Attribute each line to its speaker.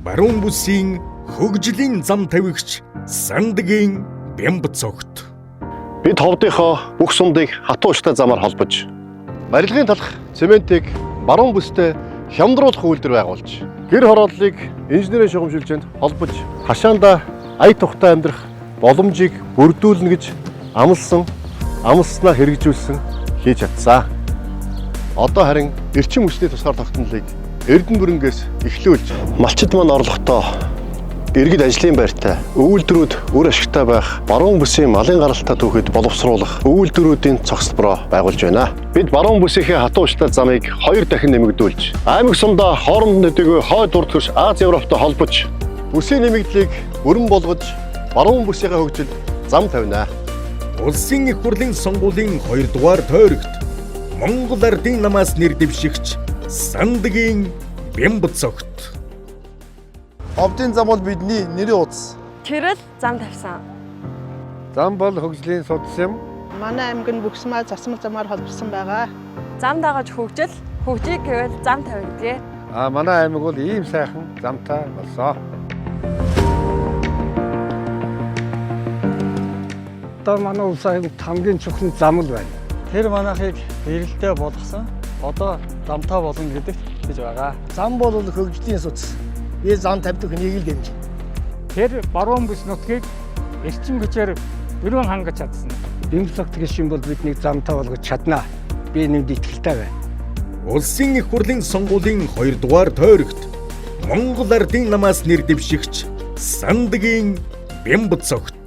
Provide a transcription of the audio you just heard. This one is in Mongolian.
Speaker 1: баруун бүсийн хөгжлийн зам тавигч Сандагийн Бямб цогт.
Speaker 2: Бид ховдынхоо бүх сумдыг хатууштай замаар холбож, барилгын талах цементийг баруун бүстэй хямдруулах үйлдвэр байгуулж, гэр хорооллыг инженерийн шугамшилжээнд холбож, хашаанда ая тухтай амьдрах боломжийг бүрдүүлнэ гэж амлснаа хэрэгжүүлсэн хийж чадсан. Одоо харин эрчим хүчний тусгаар тогтнолыг Эрдэнэ бүрэнгээс эхлүүлж, малчид маань орлоготой иргэд ажлын байртай үйлдвэрүүд үр ашигтай байх баруун бүсийн малын гаралтай түүхэд боловсруулах үйлдвэрүүдийн цогцлбороо байгуулж байна. Бид баруун бүсийнхээ хатууштай замыг 2 дахин нэмэгдүүлж, аймаг сумдаа хооронд нэдэг хойд урд хөрш Аз Европтой холбож, бүсийн нэмэгдлийг өрн болгож, баруун бүсийнхээ хөгжилд зам тавина.
Speaker 1: Улсын их хурлын сонгуулийн 2 дугаар тойрогт Монгол Ардын намаас нэр дэвшигч Сандагийн Бямб цогт.
Speaker 3: Ховдын зам бол бидний нэрийн утас.
Speaker 4: Тэрэл зам тавьсан.
Speaker 3: Зам бол хөгжлийн судас юм.
Speaker 5: Манай аймгийн бүхсмаа засмал замаар холбосон байгаа.
Speaker 4: Зам дагаж хөгжийг гэвэл зам тавигдгээ.
Speaker 3: Манай аймаг бол ийм сайхан замтай болсон.
Speaker 6: Одоо манай улс аймагт хамгийн чухал зам л байна. Тэр манайхыг эрэлтээ болгосон. Одоо замтай болно гэдэгт гэж байгаа.
Speaker 7: Зам бол хөгжлийн судас. Би зам тавьдаг хүнийг л дэмжинэ.
Speaker 6: Тэр баруун бүс нутгийг эрчим хүчээр өргөн хангаж чадсан. Бямб цогтгийн шин бол биднийг замтай болгож чаднаа. Би нэнд итгэлтэй байна.
Speaker 1: Улсын их хурлын сонгуулийн 2 дугаар тойрогт Монгол Ардын намаас нэр дэвшигч Сандагийн Бямб цогт.